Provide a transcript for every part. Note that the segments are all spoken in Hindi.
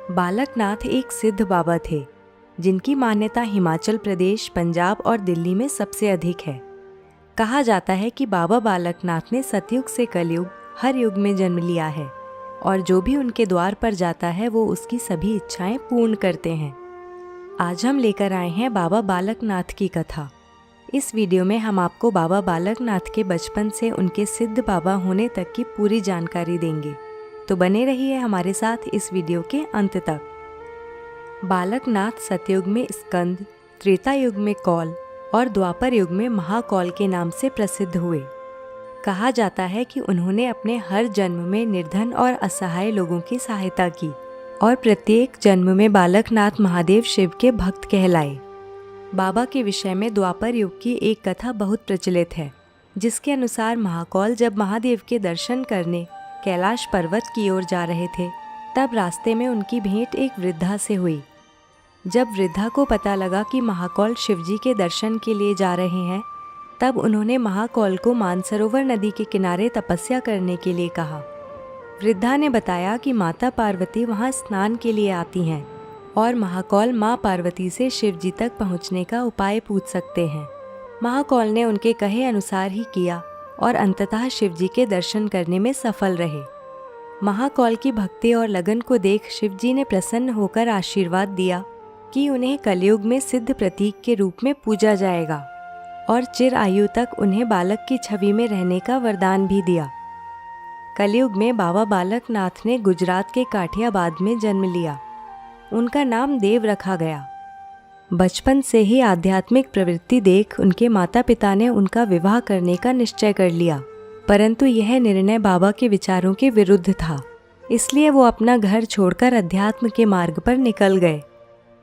बालकनाथ एक सिद्ध बाबा थे जिनकी मान्यता हिमाचल प्रदेश, पंजाब और दिल्ली में सबसे अधिक है। कहा जाता है कि बाबा बालकनाथ ने सतयुग से कलयुग हर युग में जन्म लिया है और जो भी उनके द्वार पर जाता है वो उसकी सभी इच्छाएं पूर्ण करते हैं। आज हम लेकर आए हैं बाबा बालकनाथ की कथा। इस वीडियो में हम आपको बाबा बालकनाथ के बचपन से उनके सिद्ध बाबा होने तक की पूरी जानकारी देंगे, तो बने रहिए हमारे साथ इस वीडियो के अंत तक। बालकनाथ सतयुग में स्कंद, त्रेता युग में कौल और द्वापर युग में महाकौल के नाम से प्रसिद्ध हुए। कहा जाता है कि उन्होंने अपने हर जन्म में निर्धन और असहाय लोगों की सहायता की और प्रत्येक जन्म में बालकनाथ महादेव शिव के भक्त कहलाए। बाबा के विषय में द्वापर युग की एक कथा बहुत प्रचलित है, जिसके अनुसार महाकौल जब महादेव के दर्शन करने कैलाश पर्वत की ओर जा रहे थे, तब रास्ते में उनकी भेंट एक वृद्धा से हुई। जब वृद्धा को पता लगा कि महाकौल शिवजी के दर्शन के लिए जा रहे हैं, तब उन्होंने महाकौल को मानसरोवर नदी के किनारे तपस्या करने के लिए कहा। वृद्धा ने बताया कि माता पार्वती वहां स्नान के लिए आती हैं और महाकौल मां पार्वती से शिवजी तक पहुंचने का उपाय पूछ सकते हैं। महाकौल ने उनके कहे अनुसार ही किया और अंततः शिवजी के दर्शन करने में सफल रहे। महाकौल की भक्ति और लगन को देख शिवजी ने प्रसन्न होकर आशीर्वाद दिया कि उन्हें कलयुग में सिद्ध प्रतीक के रूप में पूजा जाएगा और चिर आयु तक उन्हें बालक की छवि में रहने का वरदान भी दिया। कलयुग में बाबा बालकनाथ ने गुजरात के काठियाबाद में जन्म लिया। उनका नाम देव रखा गया। बचपन से ही आध्यात्मिक प्रवृत्ति देख उनके माता पिता ने उनका विवाह करने का निश्चय कर लिया, परंतु यह निर्णय बाबा के विचारों के विरुद्ध था। इसलिए वो अपना घर छोड़कर अध्यात्म के मार्ग पर निकल गए।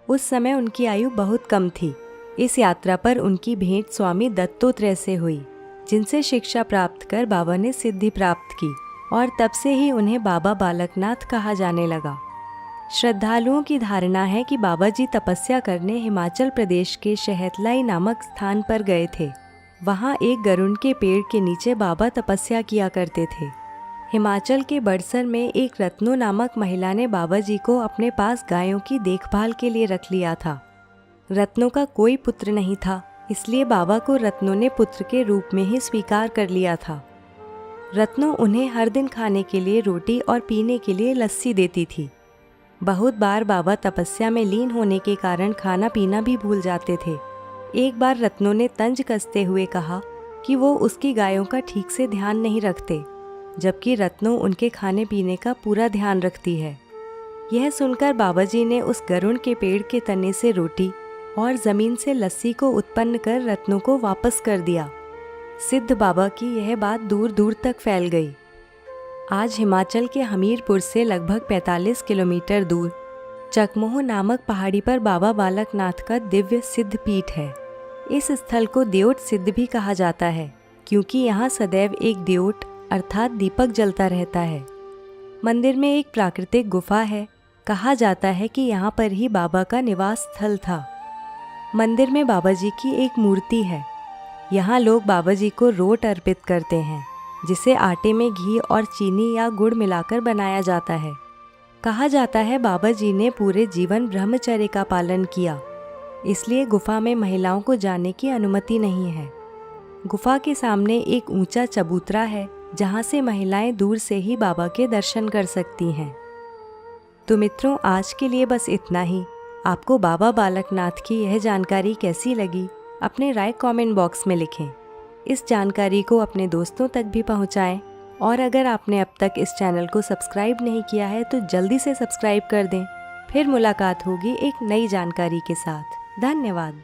उस समय उनकी आयु बहुत कम थी। इस यात्रा पर उनकी भेंट स्वामी दत्तोत्रेय से हुई, जिनसे शिक्षा प्राप्त कर बाबा ने सिद्धि प्राप्त की और तब से ही उन्हें बाबा बालकनाथ कहा जाने लगा। श्रद्धालुओं की धारणा है कि बाबा जी तपस्या करने हिमाचल प्रदेश के शहतलाई नामक स्थान पर गए थे। वहाँ एक गरुड़ के पेड़ के नीचे बाबा तपस्या किया करते थे। हिमाचल के बड़सर में एक रत्नो नामक महिला ने बाबा जी को अपने पास गायों की देखभाल के लिए रख लिया था। रत्नो का कोई पुत्र नहीं था, इसलिए बाबा को रत्नो ने पुत्र के रूप में ही स्वीकार कर लिया था। रत्नो उन्हें हर दिन खाने के लिए रोटी और पीने के लिए लस्सी देती थी। बहुत बार बाबा तपस्या में लीन होने के कारण खाना पीना भी भूल जाते थे। एक बार रत्नो ने तंज कसते हुए कहा कि वो उसकी गायों का ठीक से ध्यान नहीं रखते, जबकि रत्नो उनके खाने पीने का पूरा ध्यान रखती है। यह सुनकर बाबा जी ने उस गरुड़ के पेड़ के तने से रोटी और ज़मीन से लस्सी को उत्पन्न कर रत्नो को वापस कर दिया। सिद्ध बाबा की यह बात दूर दूर तक फैल गई। आज हिमाचल के हमीरपुर से लगभग 45 किलोमीटर दूर चकमोह नामक पहाड़ी पर बाबा बालकनाथ का दिव्य सिद्ध पीठ है। इस स्थल को दियोट सिद्ध भी कहा जाता है, क्योंकि यहाँ सदैव एक दियोट अर्थात दीपक जलता रहता है। मंदिर में एक प्राकृतिक गुफा है। कहा जाता है कि यहाँ पर ही बाबा का निवास स्थल था। मंदिर में बाबा जी की एक मूर्ति है। यहाँ लोग बाबा जी को रोट अर्पित करते हैं, जिसे आटे में घी और चीनी या गुड़ मिलाकर बनाया जाता है। कहा जाता है बाबा जी ने पूरे जीवन ब्रह्मचर्य का पालन किया, इसलिए गुफा में महिलाओं को जाने की अनुमति नहीं है। गुफा के सामने एक ऊंचा चबूतरा है, जहां से महिलाएं दूर से ही बाबा के दर्शन कर सकती हैं। तो मित्रों, आज के लिए बस इतना ही। आपको बाबा बालकनाथ की यह जानकारी कैसी लगी, अपने राय कमेंट बॉक्स में लिखें। इस जानकारी को अपने दोस्तों तक भी पहुंचाएं और अगर आपने अब तक इस चैनल को सब्सक्राइब नहीं किया है तो जल्दी से सब्सक्राइब कर दें। फिर मुलाकात होगी एक नई जानकारी के साथ। धन्यवाद।